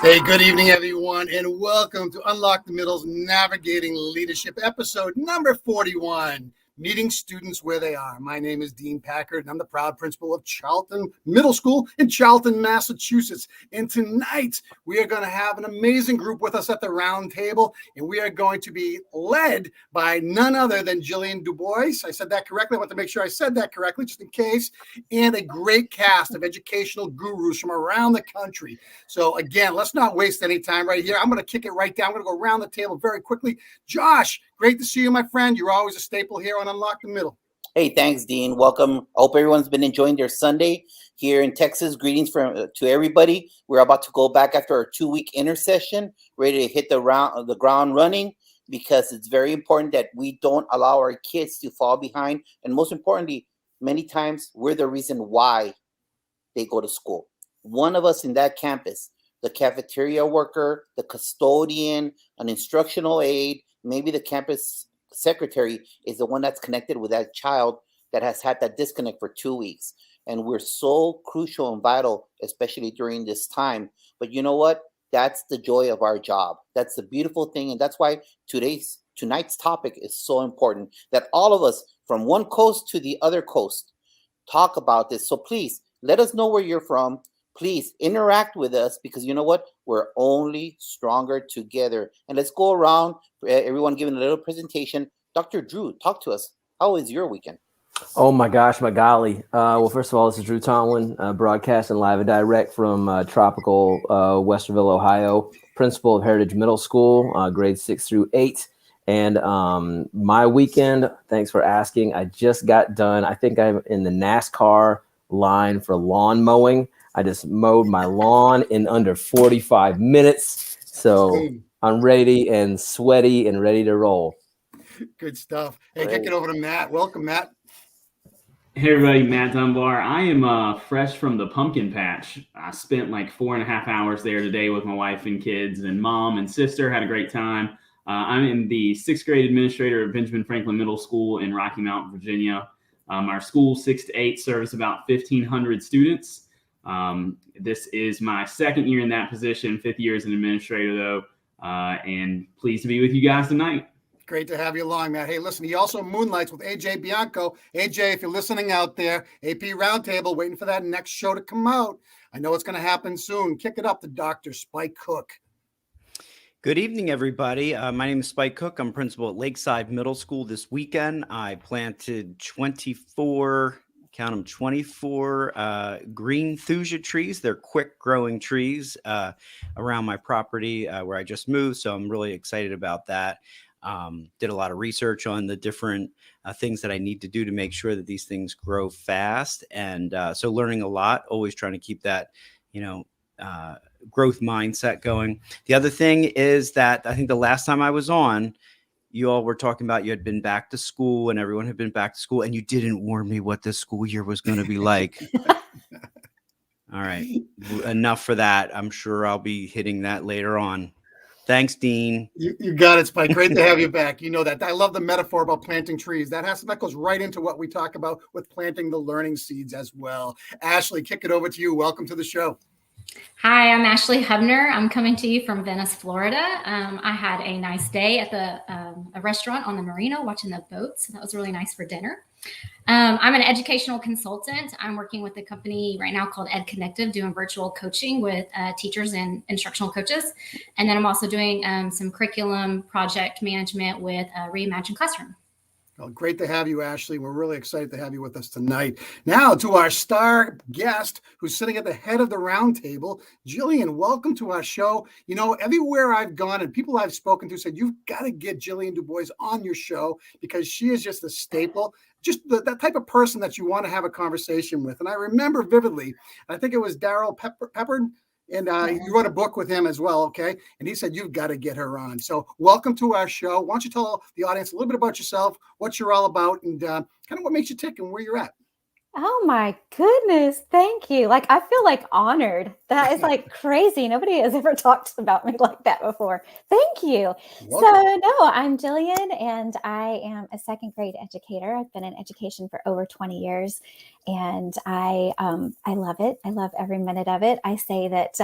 Hey, good evening, everyone, and welcome to Unlock the Middle's Navigating Leadership, episode number 41, Meeting Students Where They Are. My name is Dean Packard, and I'm the proud principal of Charlton Middle School in Charlton, Massachusetts. And tonight, we are going to have an amazing group with us at the round table, and we are going to be led by none other than Jillian DuBois. I said that correctly. I want to make sure I said that correctly, just in case, and a great cast of educational gurus from around the country. So again, let's not waste any time right here. I'm going to kick it right down. I'm going to go around the table very quickly. Josh, great to see you, my friend. You're always a staple here on Unlock the Middle. Hey, thanks, Dean. Welcome. I hope everyone's been enjoying their Sunday here in Texas. Greetings to everybody. We're about to go back after our 2-week intercession, ready to hit the ground running, because it's very important that we don't allow our kids to fall behind. And most importantly, many times we're the reason why they go to school. One of us in that campus, the cafeteria worker, the custodian, an instructional aide, maybe the campus secretary, is the one that's connected with that child that has had that disconnect for 2 weeks. And we're so crucial and vital, especially during this time. But you know what? That's the joy of our job. That's the beautiful thing. And that's why tonight's topic is so important, that all of us from one coast to the other coast talk about this. So please let us know where you're from. Please interact with us, because you know what? We're only stronger together. And let's go around, everyone giving a little presentation. Dr. Drew, talk to us. How was your weekend? Oh my gosh, my golly. Well, first of all, this is Drew Tomlin, broadcasting live and direct from tropical Westerville, Ohio, principal of Heritage Middle School, grades 6 through 8. And my weekend, thanks for asking, I just got done. I think I'm in the NASCAR line for lawn mowing. I just mowed my lawn in under 45 minutes. So I'm ready and sweaty and ready to roll. Good stuff. Hey, kick it over to Matt. Welcome, Matt. Hey, everybody, Matt Dunbar. I am fresh from the pumpkin patch. I spent like 4.5 hours there today with my wife and kids, and mom and sister. Had a great time. I'm the 6th grade administrator at Benjamin Franklin Middle School in Rocky Mount, Virginia. Our school, 6 to 8, serves about 1,500 students. This is my 2nd year in that position, 5th year as an administrator, though, and pleased to be with you guys tonight. Great to have you along, Matt. Hey, listen, he also moonlights with AJ Bianco. AJ, if you're listening out there, AP Roundtable, waiting for that next show to come out. I know it's going to happen soon. Kick it up to Dr. Spike Cook. Good evening, everybody. My name is Spike Cook. I'm principal at Lakeside Middle School this weekend. I planted 24 green thuja trees. They're quick growing trees around my property where I just moved. So I'm really excited about that. Did a lot of research on the different things that I need to do to make sure that these things grow fast. And so learning a lot, always trying to keep that, growth mindset going. The other thing is that I think the last time I was on, you all were talking about you had been back to school and everyone had been back to school, and you didn't warn me what this school year was going to be like. All right. Enough for that. I'm sure I'll be hitting that later on. Thanks, Dean. You got it, Spike. Great to have you back. You know that. I love the metaphor about planting trees. That goes right into what we talk about with planting the learning seeds as well. Ashley, kick it over to you. Welcome to the show. Hi, I'm Ashley Hubner. I'm coming to you from Venice, Florida. I had a nice day at a restaurant on the marina watching the boats. That was really nice for dinner. I'm an educational consultant. I'm working with a company right now called Ed Connective, doing virtual coaching with teachers and instructional coaches. And then I'm also doing some curriculum project management with Reimagine Classroom. Well, great to have you, Ashley. We're really excited to have you with us tonight. Now to our star guest who's sitting at the head of the round table, Jillian, welcome to our show. You know, everywhere I've gone and people I've spoken to said, you've got to get Jillian DuBois on your show because she is just a staple, just that type of person that you want to have a conversation with. And I remember vividly, I think it was Daryl Peppard, and you wrote a book with him as well, okay? And he said, you've got to get her on. So welcome to our show. Why don't you tell the audience a little bit about yourself, what you're all about, and kind of what makes you tick and where you're at. Oh my goodness. Thank you. Like, I feel like honored. That is like crazy. Nobody has ever talked about me like that before. Thank you. So I'm Jillian and I am a 2nd grade educator. I've been in education for over 20 years and I love it. I love every minute of it. I say that,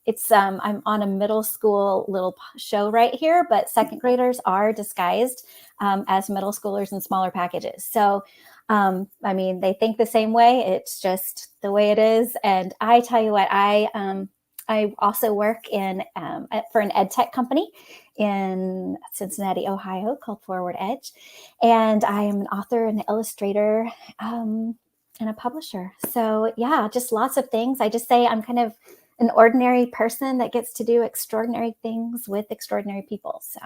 it's I'm on a middle school little show right here, but second graders are disguised as middle schoolers in smaller packages. So I mean, they think the same way. It's just the way it is. And I tell you what, I also work for an ed tech company in Cincinnati, Ohio, called Forward Edge, and I am an author and an illustrator and a publisher. So yeah, just lots of things. I just say I'm kind of an ordinary person that gets to do extraordinary things with extraordinary people. So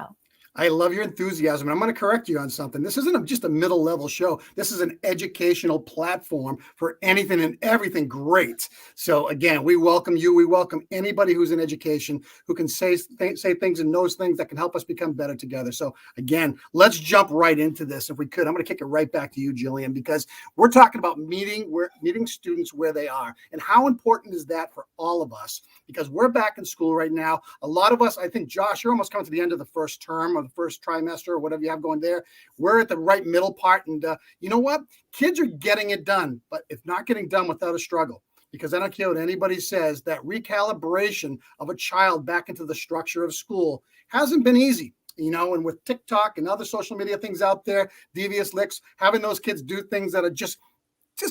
I love your enthusiasm. And I'm going to correct you on something. This isn't just a middle level show. This is an educational platform for anything and everything great. So again, we welcome you. We welcome anybody who's in education who can say things and knows things that can help us become better together. So again, let's jump right into this. If we could, I'm going to kick it right back to you, Jillian, because we're talking about meeting students where they are. And how important is that for all of us? Because we're back in school right now. A lot of us, I think, Josh, you're almost coming to the end of the first term or the first trimester or whatever you have going there. We're at the right middle part. And you know what? Kids are getting it done, but it's not getting done without a struggle. Because I don't care what anybody says, that recalibration of a child back into the structure of school hasn't been easy. You know, and with TikTok and other social media things out there, devious licks, having those kids do things that are just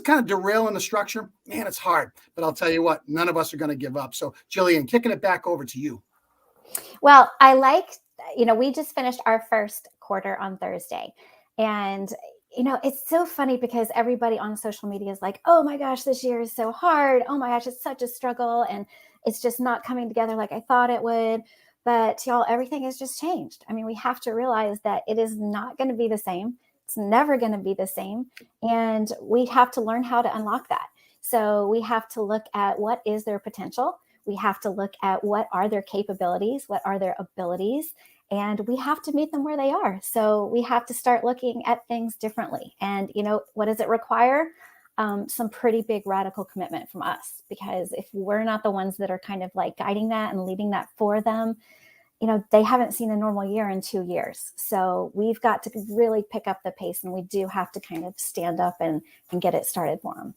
kind of derailing the structure, man, it's hard. But I'll tell you what, none of us are going to give up. So Jillian, kicking it back over to you. Well, we just finished our first quarter on Thursday. And, it's so funny because everybody on social media is like, oh my gosh, this year is so hard. Oh my gosh, it's such a struggle. And it's just not coming together like I thought it would. But y'all, everything has just changed. I mean, we have to realize that it is not going to be the same. It's never going to be the same. And we have to learn how to unlock that. So we have to look at what is their potential. We have to look at what are their capabilities, what are their abilities, and we have to meet them where they are. So we have to start looking at things differently. And, what does it require? Some pretty big radical commitment from us, because if we're not the ones that are kind of like guiding that and leading that for them, they haven't seen a normal year in 2 years. So we've got to really pick up the pace, and we do have to kind of stand up and get it started for them.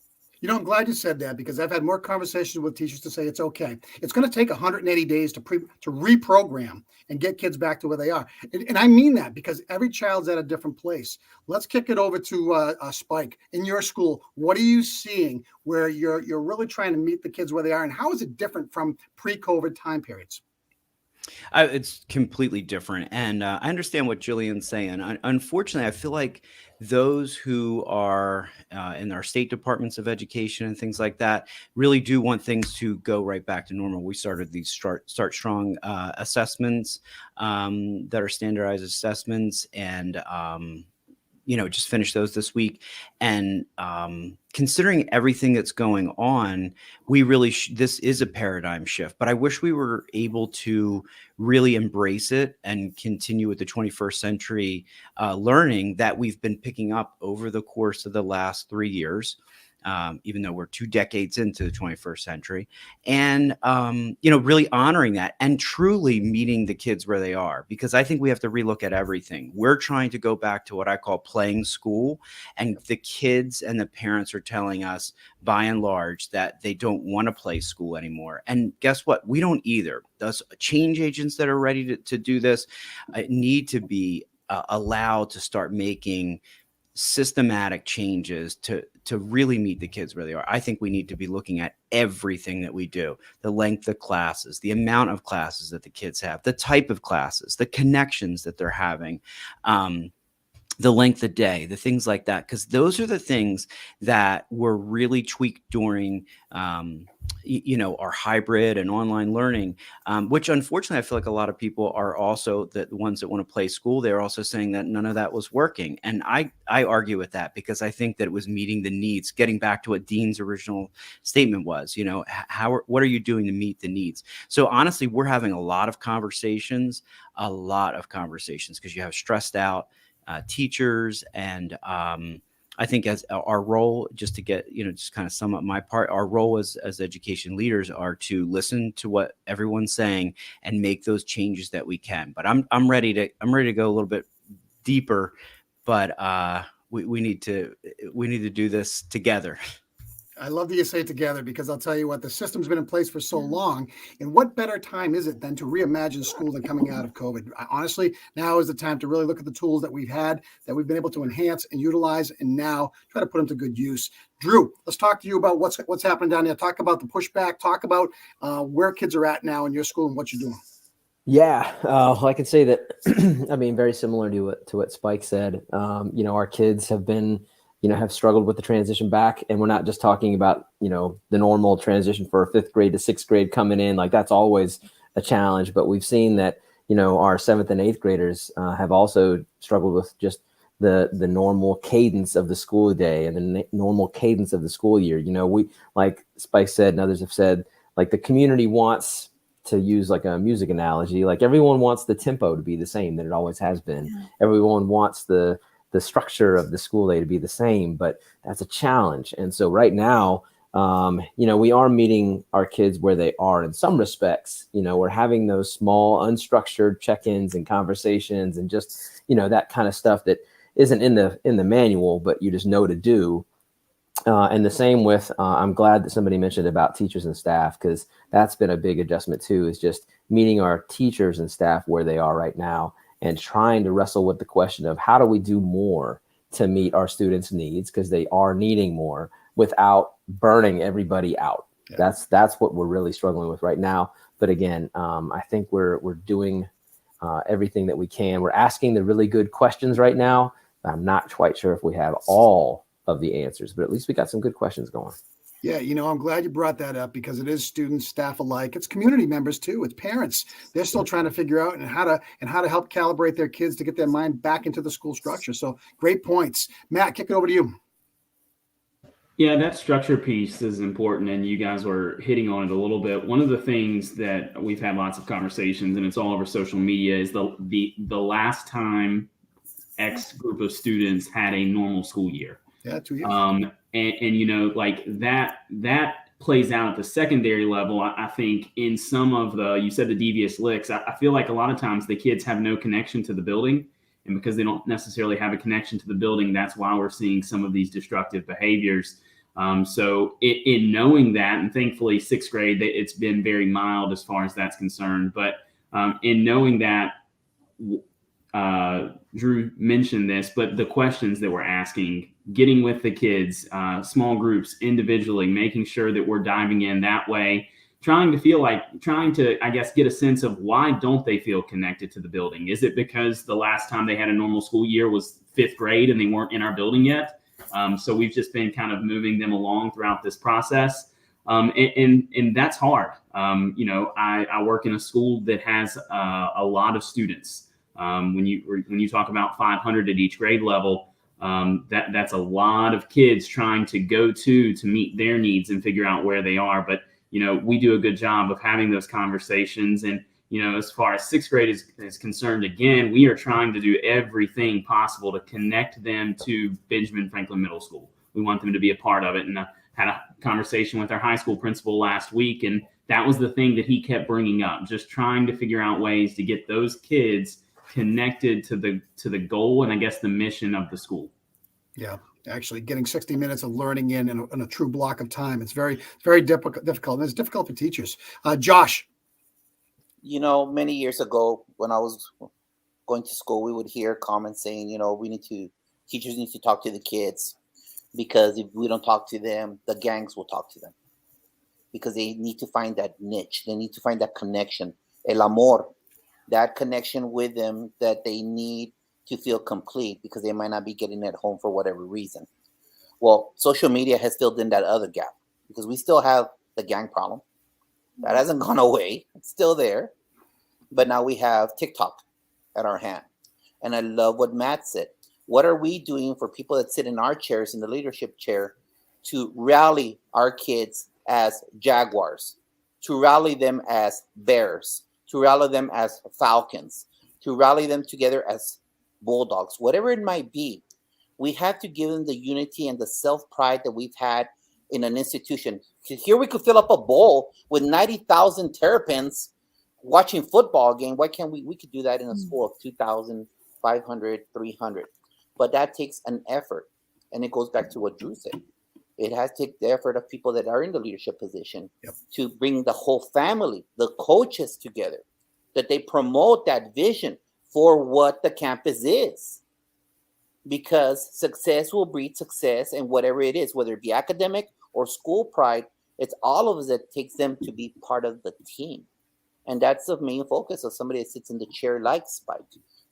I'm glad you said that, because I've had more conversations with teachers to say it's okay. It's going to take 180 days to reprogram and get kids back to where they are. And I mean that, because every child's at a different place. Let's kick it over to Spike. In your school, what are you seeing where you're really trying to meet the kids where they are? And how is it different from pre-COVID time periods? It's completely different. And I understand what Jillian's saying. Unfortunately, I feel like those who are in our state departments of education and things like that really do want things to go right back to normal. We started these Start Strong assessments that are standardized assessments, and just finished those this week. And considering everything that's going on, we really this is a paradigm shift. But I wish we were able to really embrace it and continue with the 21st century learning that we've been picking up over the course of the last 3 years. Even though we're 2 decades into the 21st century, and, really honoring that and truly meeting the kids where they are, because I think we have to relook at everything. We're trying to go back to what I call playing school, and the kids and the parents are telling us by and large that they don't want to play school anymore. And guess what? We don't either. Those change agents that are ready to do this need to be allowed to start making systematic changes to really meet the kids where they are. I think we need to be looking at everything that we do: the length of classes, the amount of classes that the kids have, the type of classes, the connections that they're having, the length of day, the things like that, because those are the things that were really tweaked during our hybrid and online learning, which unfortunately I feel like a lot of people are also the ones that want to play school. They're also saying that none of that was working. And I argue with that, because I think that it was meeting the needs, getting back to what Dean's original statement was, what are you doing to meet the needs? So honestly, we're having a lot of conversations, because you have stressed out teachers, and I think as our role, just to get, just kind of sum up my part, our role as education leaders are to listen to what everyone's saying and make those changes that we can. But I'm ready to go a little bit deeper, but we need to do this together. I love that you say it together, because I'll tell you what, the system's been in place for so long. And what better time is it than to reimagine school than coming out of COVID? Honestly, now is the time to really look at the tools that we've had, that we've been able to enhance and utilize, and now try to put them to good use. Drew, let's talk to you about what's happening down there. Talk about the pushback. Talk about where kids are at now in your school and what you're doing. Yeah, well, I can say that, I mean, very similar to what Spike said. Our kids have been, have struggled with the transition back, and we're not just talking about, the normal transition for 5th grade to 6th grade coming in, like that's always a challenge. But we've seen that, our 7th and 8th graders have also struggled with just the normal cadence of the school day and the normal cadence of the school year. We, like Spike said, and others have said, like the community wants, to use like a music analogy, like everyone wants the tempo to be the same that it always has been. Yeah. Everyone wants the structure of the school day to be the same, but that's a challenge. And so right now, we are meeting our kids where they are in some respects. We're having those small unstructured check-ins and conversations and just, that kind of stuff that isn't in the manual, but you just know to do. And the same with, I'm glad that somebody mentioned about teachers and staff, because that's been a big adjustment too, is just meeting our teachers and staff where they are right now and trying to wrestle with the question of how do we do more to meet our students' needs, because they are needing more without burning everybody out. Yeah. That's what we're really struggling with right now. But again, I think we're doing everything that we can. We're asking the really good questions right now. I'm not quite sure if we have all of the answers, but at least we got some good questions going. Yeah, I'm glad you brought that up, because it is students, staff alike. It's community members too. It's parents. They're still trying to figure out how to help calibrate their kids to get their mind back into the school structure. So great points. Matt, kick it over to you. Yeah, that structure piece is important, and you guys were hitting on it a little bit. One of the things that we've had lots of conversations, and it's all over social media, is the last time X group of students had a normal school year. Yeah, 2 years. And like that plays out at the secondary level. I think in some of you said the devious licks, I feel like a lot of times the kids have no connection to the building. And because they don't necessarily have a connection to the building, that's why we're seeing some of these destructive behaviors. So in knowing that, and thankfully 6th grade, it's been very mild as far as that's concerned. But in knowing that, Drew mentioned this, but the questions that we're asking, getting with the kids, small groups, individually, making sure that we're diving in that way, trying to, I guess, get a sense of why don't they feel connected to the building? Is it because the last time they had a normal school year was 5th grade and they weren't in our building yet? So we've just been kind of moving them along throughout this process. And that's hard. I work in a school that has a lot of students. When you talk about 500 at each grade level, that's a lot of kids trying to go to meet their needs and figure out where they are. But, we do a good job of having those conversations. And, as far as 6th grade is concerned, again, we are trying to do everything possible to connect them to Benjamin Franklin Middle School. We want them to be a part of it. And I had a conversation with our high school principal last week, and that was the thing that he kept bringing up, just trying to figure out ways to get those kids connected to the goal and I guess the mission of the school. Yeah, actually getting 60 minutes of learning in a true block of time. It's very, very difficult. And it's difficult for teachers. Josh. Many years ago when I was going to school, we would hear comments saying, teachers need to talk to the kids, because if we don't talk to them, the gangs will talk to them, because they need to find that niche. They need to find that connection, el amor, that connection with them that they need to feel complete, because they might not be getting it at home for whatever reason. Well, social media has filled in that other gap, because we still have the gang problem. That hasn't gone away. It's still there. But now we have TikTok at our hand. And I love what Matt said. What are we doing for people that sit in our chairs, in the leadership chair, to rally our kids as jaguars, to rally them as bears, to rally them as falcons, to rally them together as bulldogs, whatever it might be? We have to give them the unity and the self-pride that we've had in an institution. Here we could fill up a bowl with 90,000 Terrapins watching football game. Why can't we could do that in a school of 2,500, 300. But that takes an effort. And it goes back to what Drew said. It has to take the effort of people that are in the leadership position Yep. to bring the whole family, the coaches together, that they promote that vision for what the campus is. Because success will breed success, and whatever it is, whether it be academic or school pride, it's all of us that takes them to be part of the team. And that's the main focus of somebody that sits in the chair like Spike,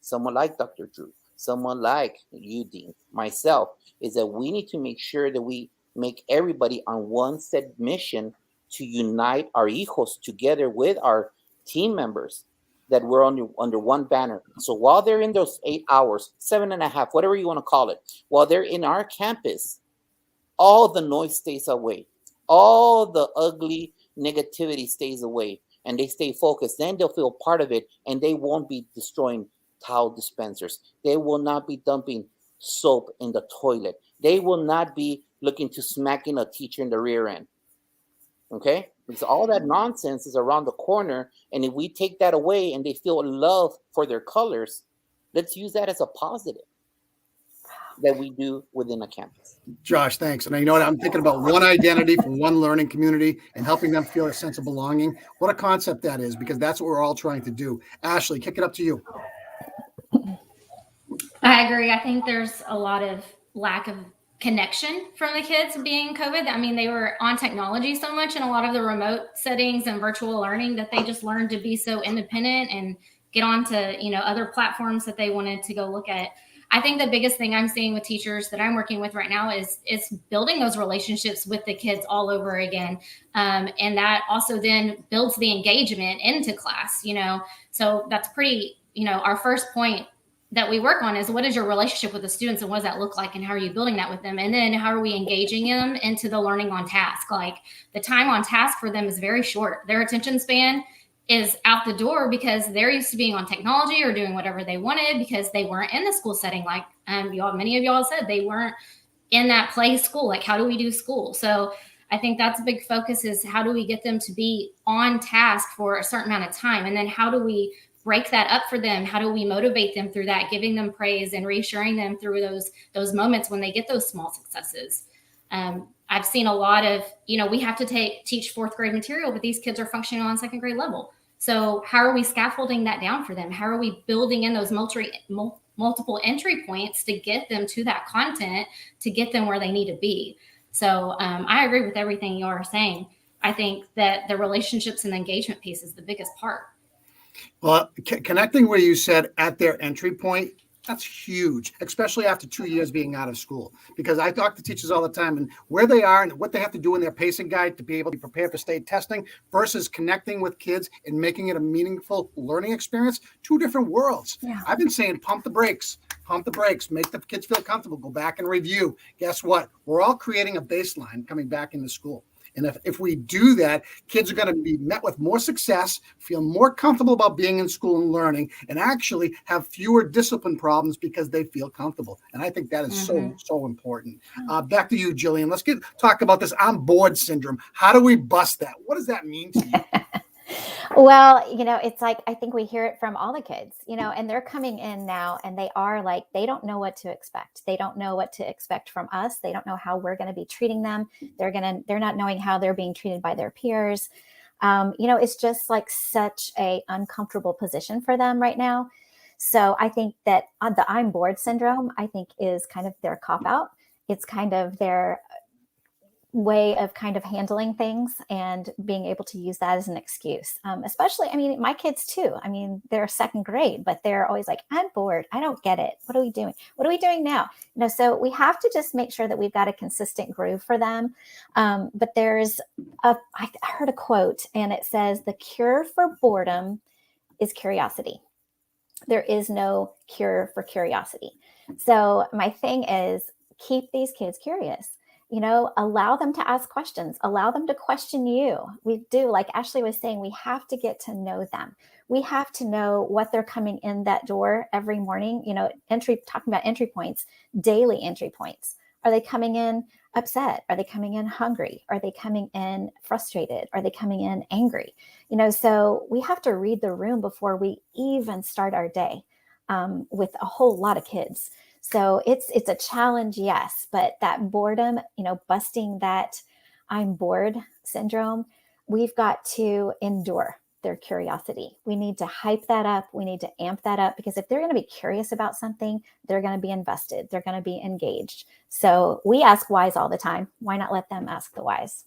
someone like Dr. Drew, someone like you, Dean, myself, is that we need to make sure that we make everybody on one set mission to unite our hijos together with our team members, that we're under one banner. So while they're in those 8 hours, 7.5, whatever you want to call it, while they're in our campus, all the noise stays away. All the ugly negativity stays away, and they stay focused. Then they'll feel part of it, and they won't be destroying towel dispensers. They will not be dumping soap in the toilet. They will not be looking to smacking a teacher in the rear end. Okay? Because all that nonsense is around the corner, and if we take that away and they feel love for their colors, let's use that as a positive that we do within a campus. Josh, thanks. And you know what? I'm thinking about one identity for one learning community and helping them feel a sense of belonging. What a concept that is, because that's what we're all trying to do. Ashley, kick it up to you. I agree. I think there's a lot of lack of connection from the kids being COVID. I mean, they were on technology so much in a lot of the remote settings and virtual learning that they just learned to be so independent and get onto, other platforms that they wanted to go look at. I think the biggest thing I'm seeing with teachers that I'm working with right now is building those relationships with the kids all over again. And that also then builds the engagement into class, So that's pretty, our first point that we work on is what is your relationship with the students and what does that look like and how are you building that with them? And then how are we engaging them into the learning on task? Like the time on task for them is very short. Their attention span is out the door because they're used to being on technology or doing whatever they wanted because they weren't in the school setting. Like many of y'all said, they weren't in that play school. Like, how do we do school? So I think that's a big focus is how do we get them to be on task for a certain amount of time? And then how do we break that up for them? How do we motivate them through that, giving them praise and reassuring them through those moments when they get those small successes? I've seen a lot of, we have to teach fourth grade material, but these kids are functioning on second grade level. So how are we scaffolding that down for them? How are we building in those multiple entry points to get them to that content, to get them where they need to be? So I agree with everything you are saying. I think that the relationships and the engagement piece is the biggest part. Well, connecting where you said at their entry point, that's huge, especially after 2 years being out of school, because I talk to teachers all the time and where they are and what they have to do in their pacing guide to be able to be prepared for state testing versus connecting with kids and making it a meaningful learning experience, two different worlds. Yeah. I've been saying, pump the brakes, make the kids feel comfortable, go back and review. Guess what? We're all creating a baseline coming back into school. And if we do that, kids are going to be met with more success, feel more comfortable about being in school and learning, and actually have fewer discipline problems because they feel comfortable. And I think that is so important. Back to you, Jillian. Let's talk about this on board syndrome. How do we bust that? What does that mean to you? Well, it's like, I think we hear it from all the kids, and they're coming in now and they are like, they don't know what to expect. They don't know what to expect from us. They don't know how we're going to be treating them. They're not knowing how they're being treated by their peers. It's just like such a uncomfortable position for them right now. So I think that the I'm bored syndrome, I think is kind of their cop out. It's kind of their way of kind of handling things and being able to use that as an excuse. Especially, my kids too. They're second grade, but they're always like, I'm bored. I don't get it. What are we doing? What are we doing now? So we have to just make sure that we've got a consistent groove for them. But I heard a quote and it says, the cure for boredom is curiosity. There is no cure for curiosity. So my thing is keep these kids curious. Allow them to ask questions, allow them to question you. We do, like Ashley was saying, we have to get to know them. We have to know what they're coming in that door every morning, talking about entry points, daily entry points. Are they coming in upset? Are they coming in hungry? Are they coming in frustrated? Are they coming in angry? So we have to read the room before we even start our day with a whole lot of kids. So it's a challenge, yes, but that boredom, busting that I'm bored syndrome, we've got to endure their curiosity. We need to hype that up. We need to amp that up, because if they're going to be curious about something, they're going to be invested. They're going to be engaged. So we ask whys all the time. Why not let them ask the whys?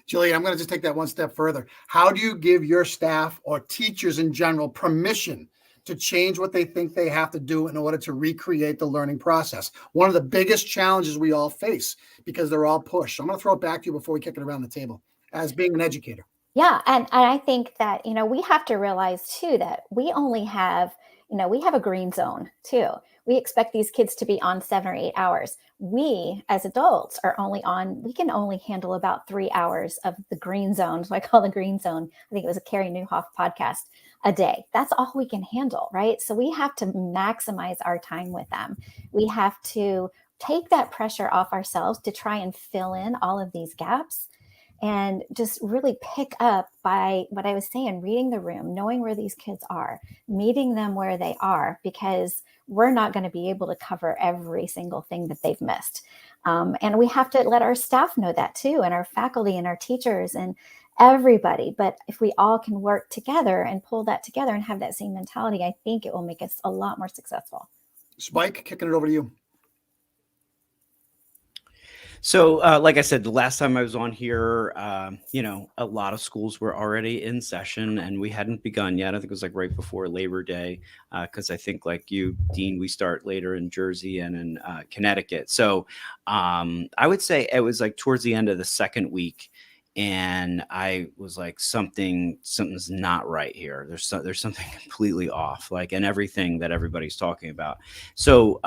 Jillian, I'm going to just take that one step further. How do you give your staff or teachers in general permission to change what they think they have to do in order to recreate the learning process? One of the biggest challenges we all face, because they're all pushed. So I'm going to throw it back to you before we kick it around the table as being an educator. Yeah. And I think that, we have to realize too, that we only have, we have a green zone too. We expect these kids to be on 7 or 8 hours. We as adults we can only handle about 3 hours of the green zone. So I call the green zone, I think it was a Carrie Newhoff podcast, a day. That's all we can handle, right? So we have to maximize our time with them. We have to take that pressure off ourselves to try and fill in all of these gaps, and just really pick up by what I was saying, reading the room, knowing where these kids are, meeting them where they are, because we're not going to be able to cover every single thing that they've missed. And we have to let our staff know that too, and our faculty and our teachers and everybody. But if we all can work together and pull that together and have that same mentality, I think it will make us a lot more successful. Spike, kicking it over to you. So, like I said, the last time I was on here, a lot of schools were already in session and we hadn't begun yet. I think it was like right before Labor Day, because I think like you, Dean, we start later in Jersey and in Connecticut. So I would say it was like towards the end of the second week. And I was like, something's not right here. There's something completely off, like, and everything that everybody's talking about. So,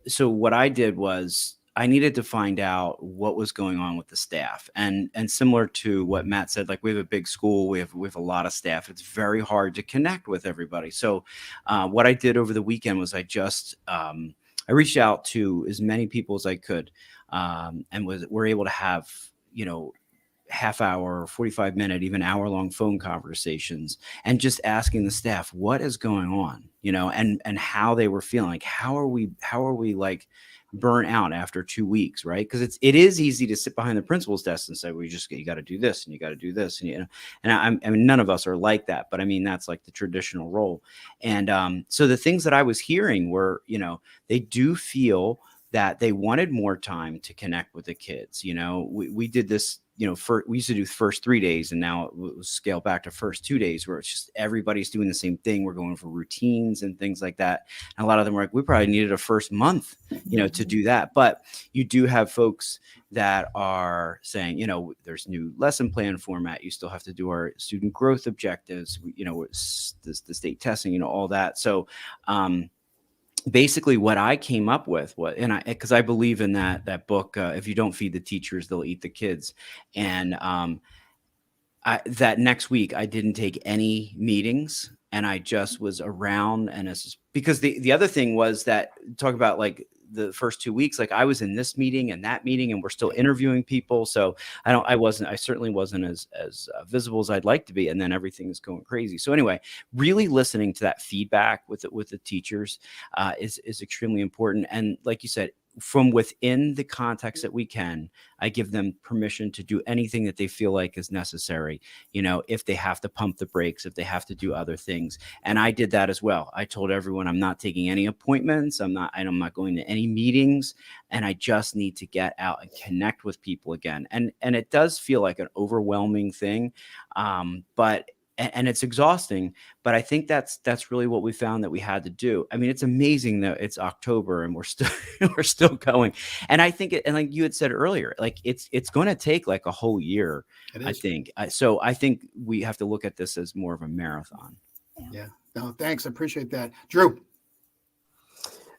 so what I did was, I needed to find out what was going on with the staff, and similar to what Matt said, like we have a big school, we have a lot of staff. It's very hard to connect with everybody. So what I did over the weekend was I reached out to as many people as I could, and were able to have, half hour, 45-minute, even hour-long phone conversations, and just asking the staff what is going on, and how they were feeling. Like, how are we like burn out after 2 weeks, right? Because it is easy to sit behind the principal's desk and say, well, you got to do this and you got to do this, and I mean, none of us are like that, but I mean, that's like the traditional role. And so the things that I was hearing were, they do feel that they wanted more time to connect with the kids. We did this, we used to do the first 3 days, and now it was scaled back to first 2 days, where it's just everybody's doing the same thing. We're going for routines and things like that. And a lot of them were like, we probably needed a first month, to do that. But you do have folks that are saying, there's new lesson plan format. You still have to do our student growth objectives, the state testing, all that. So, basically what I came up with because I believe in that book, if you don't feed the teachers, they'll eat the kids. And that next week I didn't take any meetings, and I just was around. And it's because the other thing was that, talk about like the first 2 weeks, like I was in this meeting and that meeting, and we're still interviewing people. So I certainly wasn't as visible as I'd like to be. And then everything is going crazy. So anyway, really listening to that feedback with the teachers is extremely important. And like you said, from within the context that we can, I give them permission to do anything that they feel like is necessary. If they have to pump the brakes, if they have to do other things. And I did that as well. I told everyone I'm not taking any appointments. I'm not going to any meetings, and I just need to get out and connect with people again. And it does feel like an overwhelming thing. But it's exhausting, but I think that's really what we found that we had to do. I mean, it's amazing that it's October and we're still going. And I think and like you had said earlier, like it's going to take like a whole year, I think. So I think we have to look at this as more of a marathon. Yeah. No, thanks. I appreciate that. Drew.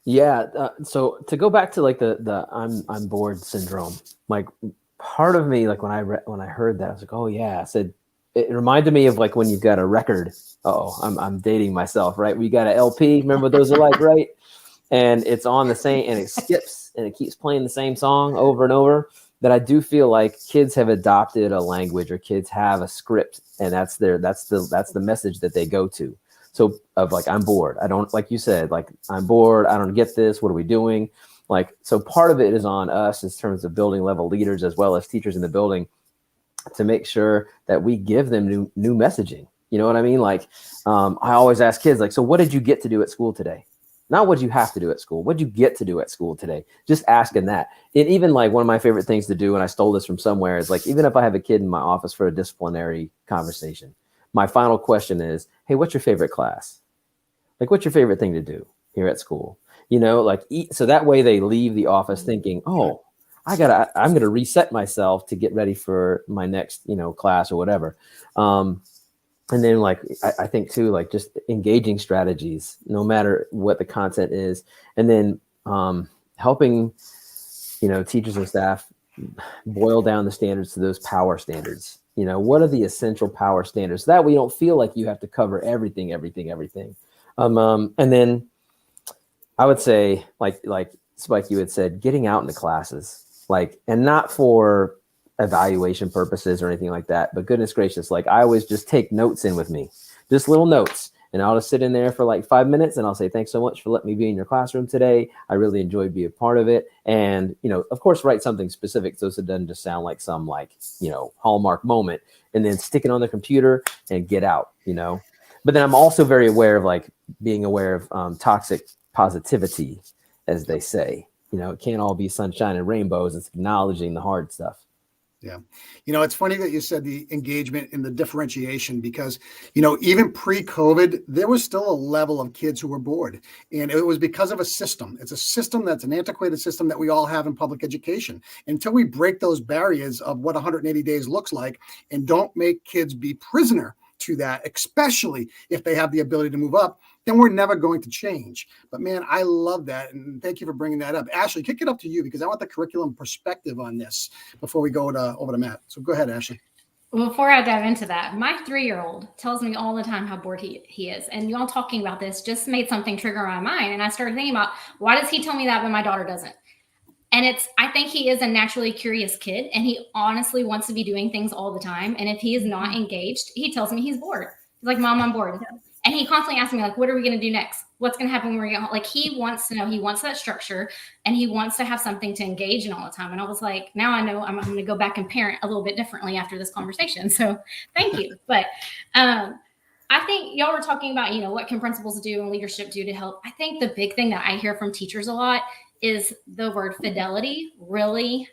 Yeah. So to go back to like the I'm bored syndrome, like part of me, like when I heard that, I was like, oh yeah. I said, it reminded me of like when you've got a record. I'm dating myself, right? We got an LP. Remember what those are like, right? And it's on the same, and it skips and it keeps playing the same song over and over. That I do feel like kids have adopted a language, or kids have a script, and that's the message that they go to. So of like, I'm bored. I don't, like you said, like, I'm bored. I don't get this. What are we doing? Like, so part of it is on us in terms of building level leaders as well as teachers in the building to make sure that we give them new messaging. You know what I mean? Like, I always ask kids, like, so what did you get to do at school today? Not what you have to do at school. What did you get to do at school today? Just asking that. And even like one of my favorite things to do, and I stole this from somewhere, is like, even if I have a kid in my office for a disciplinary conversation, my final question is, hey, what's your favorite class? Like, what's your favorite thing to do here at school? You know, like, so that way they leave the office thinking, oh, I'm going to reset myself to get ready for my next, class or whatever. And then like, I think too, like just engaging strategies, no matter what the content is. And then helping, teachers and staff boil down the standards to those power standards. What are the essential power standards? So that way you don't feel like you have to cover everything. And then I would say like Spike, you had said, getting out into classes, like, and not for evaluation purposes or anything like that, but goodness gracious, like I always just take notes in with me, just little notes, and I'll just sit in there for like 5 minutes and I'll say, thanks so much for letting me be in your classroom today. I really enjoyed being a part of it. And, of course, write something specific so it doesn't just sound like some hallmark moment, and then stick it on the computer and get out, But then I'm also very aware of like being aware of toxic positivity, as they say. It can't all be sunshine and rainbows. It's acknowledging the hard stuff. Yeah. It's funny that you said the engagement and the differentiation, because, even pre-COVID, there was still a level of kids who were bored. And it was because of a system. It's a system that's an antiquated system that we all have in public education. Until we break those barriers of what 180 days looks like and don't make kids be prisoner to that, especially if they have the ability to move up, then we're never going to change. But man, I love that. And thank you for bringing that up. Ashley, kick it up to you, because I want the curriculum perspective on this before we go over to Matt. So go ahead, Ashley. Well, before I dive into that, my 3-year-old tells me all the time how bored he is. And y'all talking about this just made something trigger my mind. And I started thinking about, why does he tell me that but my daughter doesn't? And I think he is a naturally curious kid, and he honestly wants to be doing things all the time. And if he is not engaged, he tells me he's bored. He's like, Mom, I'm bored. And he constantly asks me, like, what are we going to do next? What's going to happen when we get home? Like, he wants to know, he wants that structure, and he wants to have something to engage in all the time. And I was like, now I know I'm going to go back and parent a little bit differently after this conversation. So thank you. But I think y'all were talking about, what can principals do and leadership do to help. I think the big thing that I hear from teachers a lot is the word fidelity really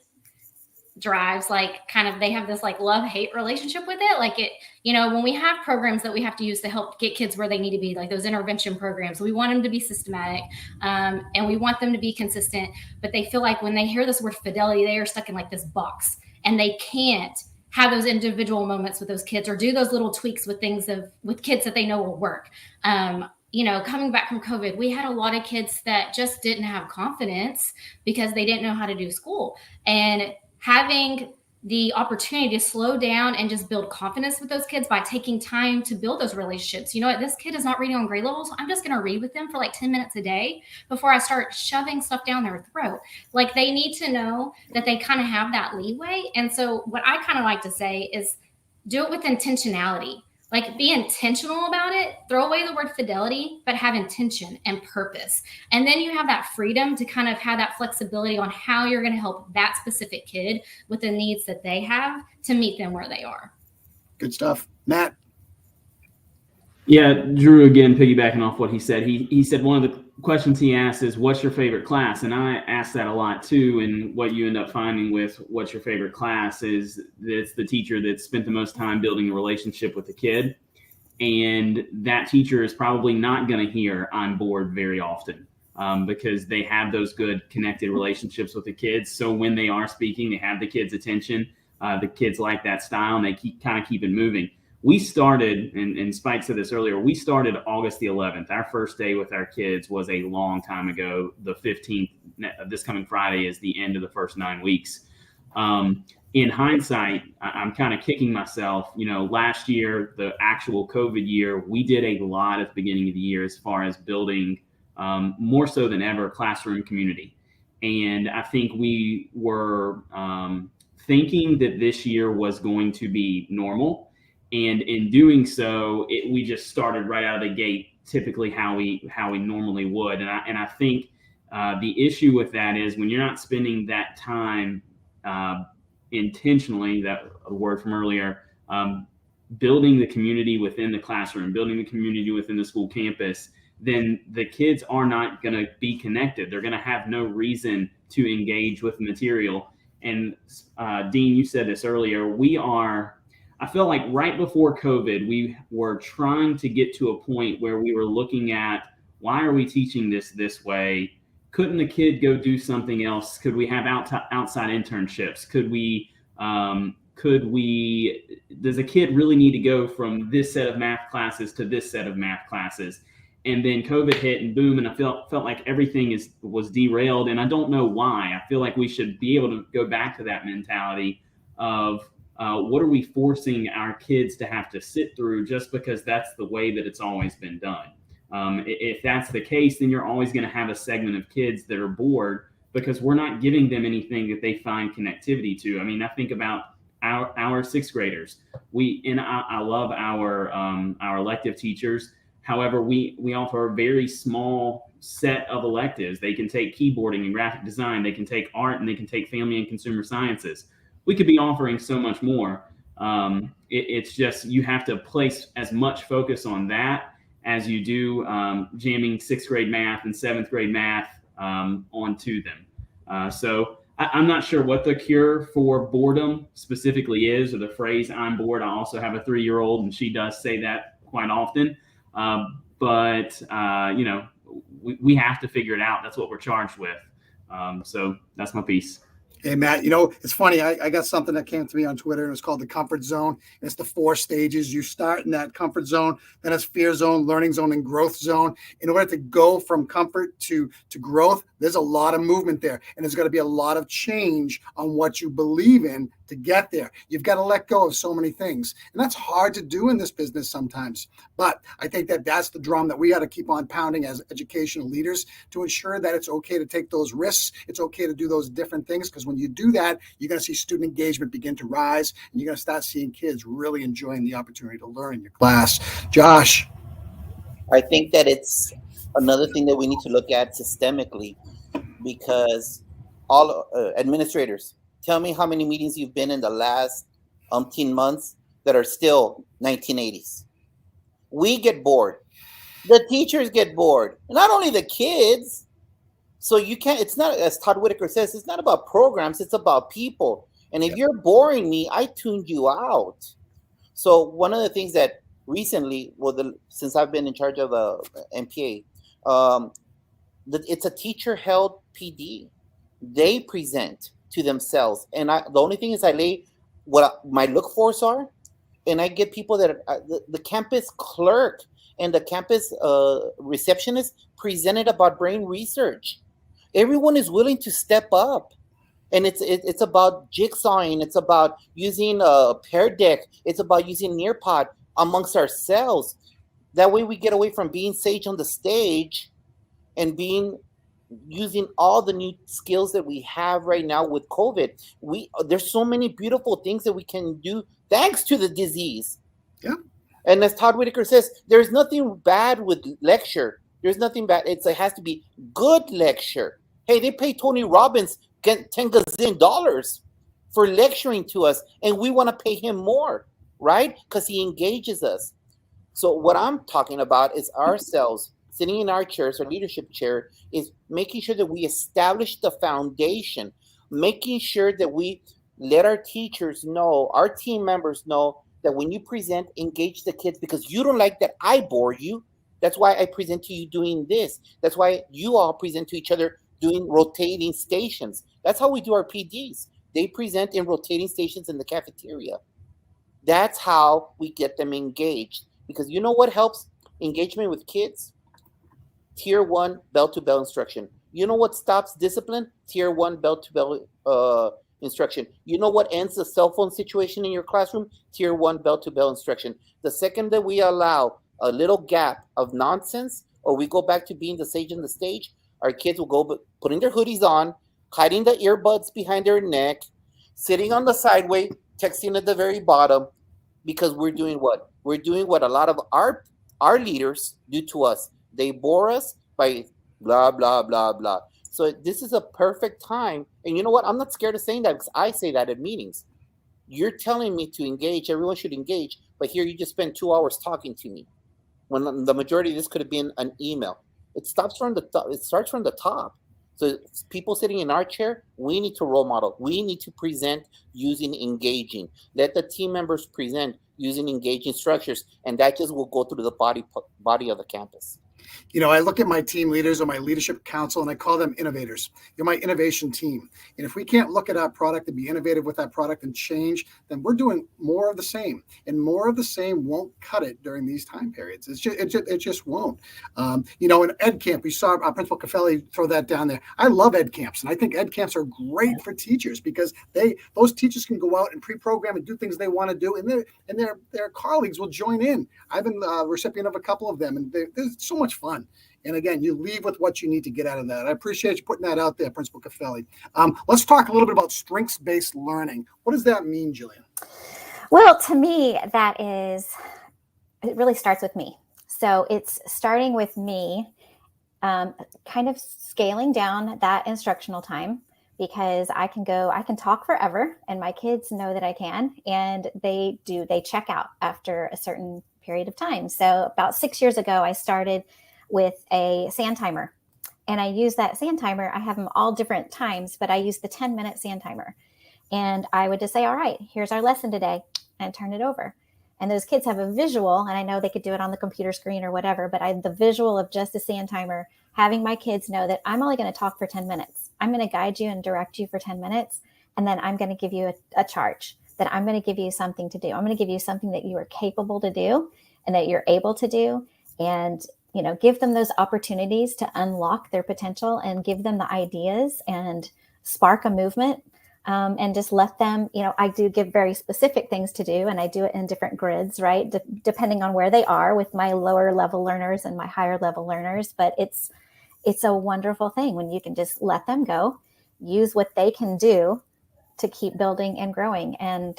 drives, like, kind of, they have this like love-hate relationship with it. Like, it, when we have programs that we have to use to help get kids where they need to be, like those intervention programs, we want them to be systematic, and we want them to be consistent, but they feel like when they hear this word fidelity, they are stuck in like this box, and they can't have those individual moments with those kids or do those little tweaks with with kids that they know will work. Coming back from COVID, we had a lot of kids that just didn't have confidence because they didn't know how to do school. And having the opportunity to slow down and just build confidence with those kids by taking time to build those relationships. You know what? This kid is not reading on grade level, so I'm just going to read with them for like 10 minutes a day before I start shoving stuff down their throat. Like, they need to know that they kind of have that leeway. And so what I kind of like to say is do it with intentionality. Like, be intentional about it, throw away the word fidelity, but have intention and purpose. And then you have that freedom to kind of have that flexibility on how you're going to help that specific kid with the needs that they have to meet them where they are. Good stuff. Matt. Yeah, Drew, again, piggybacking off what he said, he said one of the questions he asked is, what's your favorite class? And I asked that a lot too. And what you end up finding with what's your favorite class is that it's the teacher that spent the most time building a relationship with the kid. And that teacher is probably not going to hear I'm bored very often, because they have those good connected relationships with the kids. So when they are speaking, they have the kids' attention. The kids like that style, and they kind of keep it moving. We started, and Spike said this earlier, we started August the 11th. Our first day with our kids was a long time ago. The 15th, this coming Friday, is the end of the first 9 weeks. In hindsight, I'm kind of kicking myself. Last year, the actual COVID year, we did a lot at the beginning of the year as far as building, more so than ever, classroom community. And I think we were thinking that this year was going to be normal. And in doing so, we just started right out of the gate typically how we normally would. And I think the issue with that is when you're not spending that time intentionally, that a word from earlier, building the community within the classroom, building the community within the school campus, then the kids are not going to be connected. They're going to have no reason to engage with the material. And Dean, you said this earlier, I feel like right before COVID, we were trying to get to a point where we were looking at, why are we teaching this way? Couldn't the kid go do something else? Could we have outside internships? Does a kid really need to go from this set of math classes to this set of math classes? And then COVID hit and boom, and I felt like everything was derailed. And I don't know why. I feel like we should be able to go back to that mentality of what are we forcing our kids to have to sit through just because that's the way that it's always been done. If that's the case, then you're always going to have a segment of kids that are bored because we're not giving them anything that they find connectivity to. I mean, I think about our sixth graders. I love our elective teachers. However, we offer a very small set of electives. They can take keyboarding and graphic design. They can take art, and they can take family and consumer sciences. We could be offering so much more. It's just you have to place as much focus on that as you do jamming sixth grade math and seventh grade math onto them. So I'm not sure what the cure for boredom specifically is, or the phrase "I'm bored." I also have a 3-year-old, and she does say that quite often. But we have to figure it out. That's what we're charged with. So that's my piece. Hey, Matt, it's funny. I got something that came to me on Twitter, and it's called the comfort zone. And it's the 4 stages. You start in that comfort zone, then it's fear zone, learning zone, and growth zone. In order to go from comfort to growth, there's a lot of movement there. And there's got to be a lot of change on what you believe in to get there. You've got to let go of so many things. And that's hard to do in this business sometimes. But I think that's the drum that we got to keep on pounding as educational leaders to ensure that it's okay to take those risks. It's okay to do those different things, because when you do that, you're going to see student engagement begin to rise, and you're going to start seeing kids really enjoying the opportunity to learn in your class. Josh. I think that it's another thing that we need to look at systemically, because all administrators, tell me how many meetings you've been in the last umpteen months that are still 1980s. We get bored. The teachers get bored. Not only the kids. So you can't, it's not, as Todd Whitaker says, it's not about programs, it's about people. And if you're boring me, I tuned you out. So one of the things that recently, since I've been in charge of MPA, it's a teacher-held PD. They present to themselves, and the only thing is I lay what my look-fors are, and I get people that are, the campus clerk and the campus receptionist presented about brain research. Everyone is willing to step up, and it's about jigsawing. It's about using a Pear Deck. It's about using Nearpod amongst ourselves. That way we get away from being sage on the stage and using all the new skills that we have right now with COVID. There's so many beautiful things that we can do thanks to the disease. Yeah. And as Todd Whitaker says, there's nothing bad with lecture. There's nothing bad. It has to be good lecture. Hey, they pay Tony Robbins $10 gazillion for lecturing to us, and we want to pay him more, right? Because he engages us. So what I'm talking about is ourselves sitting in our chairs, our leadership chair, is making sure that we establish the foundation, making sure that we let our teachers know, our team members know that when you present, engage the kids, because you don't like that I bore you. That's why I present to you doing this. That's why you all present to each other doing rotating stations. That's how we do our PDs. They present in rotating stations in the cafeteria. That's how we get them engaged. Because you know what helps engagement with kids? Tier 1 bell-to-bell instruction. You know what stops discipline? Tier 1 bell-to-bell instruction. You know what ends the cell phone situation in your classroom? Tier 1 bell-to-bell instruction. The second that we allow a little gap of nonsense, or we go back to being the sage on the stage, our kids will go putting their hoodies on, hiding the earbuds behind their neck, sitting on the sideway, texting at the very bottom, because we're doing what? We're doing what a lot of our our leaders do to us. They bore us by blah, blah, blah, blah. So this is a perfect time. And you know what? I'm not scared of saying that because I say that at meetings. You're telling me to engage. Everyone should engage. But here you just spend 2 hours talking to me when the majority of this could have been an email. It starts from the top. It starts from the top. So people sitting in our chair, we need to role model. We need to present using engaging. Let the team members present using engaging structures, and that just will go through the body of the campus. You know, I look at my team leaders or my leadership council and I call them innovators. You're my innovation team. And if we can't look at our product and be innovative with that product and change, then we're doing more of the same. And more of the same won't cut it during these time periods. It just won't. You know, in Ed Camp, we saw Principal Caffelli throw that down there. I love Ed Camps. And I think Ed Camps are great for teachers because those teachers can go out and pre-program and do things they want to do. And their colleagues will join in. I've been a recipient of a couple of them. And they're so much fun. And again, you leave with what you need to get out of that. I appreciate you putting that out there, Principal Caffelli. Let's talk a little bit about strengths-based learning. What does that mean, Jillian? Well, to me, it really starts with me. So it's starting with me, kind of scaling down that instructional time because I can talk forever and my kids know that I can, and they check out after a certain period of time. So about 6 years ago, I started with a sand timer, and I use that sand timer. I have them all different times, but I use the 10-minute sand timer, and I would just say, all right, here's our lesson today, and turn it over. And those kids have a visual, and I know they could do it on the computer screen or whatever, but the visual of just a sand timer, having my kids know that I'm only going to talk for 10 minutes. I'm going to guide you and direct you for 10 minutes. And then I'm going to give you a charge, that I'm going to give you something to do. I'm going to give you something that you are capable to do and that you're able to do. And, you know, give them those opportunities to unlock their potential and give them the ideas and spark a movement. And just let them, you know, I do give very specific things to do, and I do it in different grids, right? Depending on where they are with my lower level learners and my higher level learners. But it's a wonderful thing when you can just let them go, use what they can do to keep building and growing. And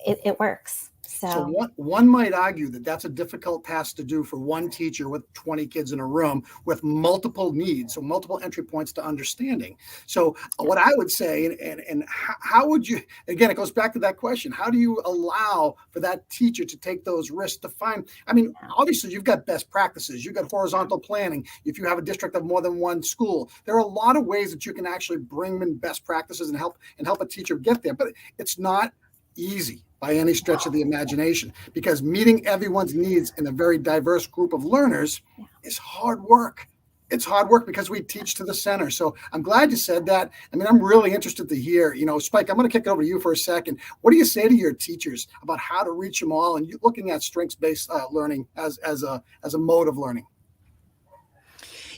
it works. So one might argue that that's a difficult task to do for one teacher with 20 kids in a room with multiple needs, so multiple entry points to understanding. So what I would say, and how would you, again, it goes back to that question, how do you allow for that teacher to take those risks to find, I mean, obviously you've got best practices, you've got horizontal planning. If you have a district of more than one school, there are a lot of ways that you can actually bring in best practices and help a teacher get there, but it's not easy by any stretch of the imagination, because meeting everyone's needs in a very diverse group of learners is hard work. It's hard work because we teach to the center. So I'm glad you said that. I mean, I'm really interested to hear, you know, Spike, I'm going to kick it over to you for a second. What do you say to your teachers about how to reach them all and you looking at strengths-based learning as a mode of learning?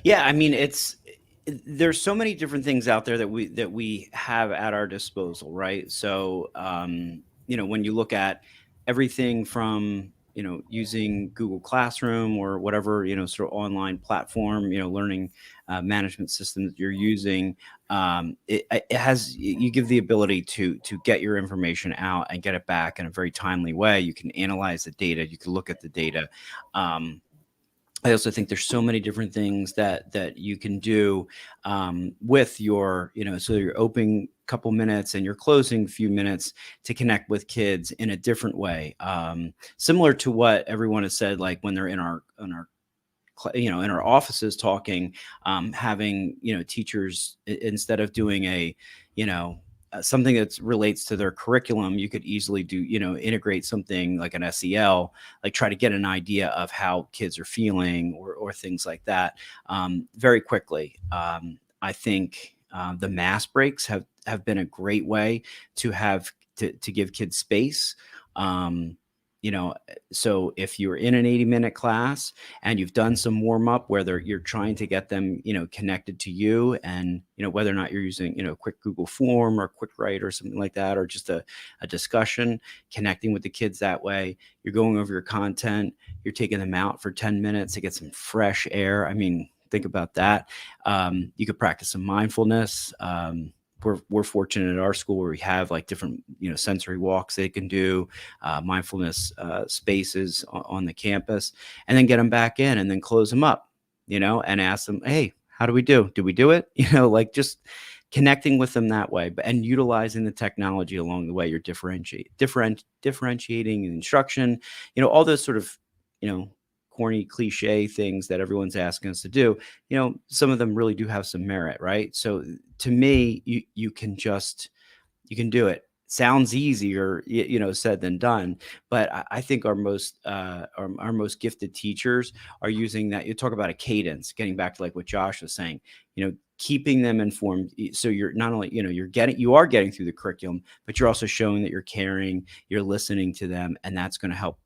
Yeah, I mean, there's so many different things out there that we have at our disposal, right? So, you know, when you look at everything from, you know, using Google Classroom or whatever, you know, sort of online platform, you know, learning management system that you're using, you give the ability to get your information out and get it back in a very timely way. You can analyze the data, you can look at the data. I also think there's so many different things that you can do with your, you know, so your opening couple minutes and your closing few minutes to connect with kids in a different way. Similar to what everyone has said, like when they're in our offices talking, having, you know, teachers, instead of doing a, you know, something that relates to their curriculum, you could easily do, you know, integrate something like an SEL, like try to get an idea of how kids are feeling or things like that very quickly. I think the mass breaks have been a great way to have to give kids space. You know, so if you're in an 80-minute class and you've done some warm up where you're trying to get them, you know, connected to you, and, you know, whether or not you're using, you know, a quick Google form or quick write or something like that, or just a discussion, connecting with the kids that way, you're going over your content, you're taking them out for 10 minutes to get some fresh air. I mean, think about that. You could practice some mindfulness. we're fortunate at our school where we have like different, sensory walks they can do, mindfulness spaces on the campus, and then get them back in and then close them up, and ask them, hey, how do we do? Did we do it? Like just connecting with them that way, and utilizing the technology along the way. You're differentiating instruction, all those sort of, corny cliche things that everyone's asking us to do. Some of them really do have some merit, right? So to me, you can do it. Sounds easier, said than done. But I think our most gifted teachers are using that. You talk about a cadence, getting back to like what Josh was saying, keeping them informed. So you're not only, you are getting through the curriculum, but you're also showing that you're caring, you're listening to them. And that's going to help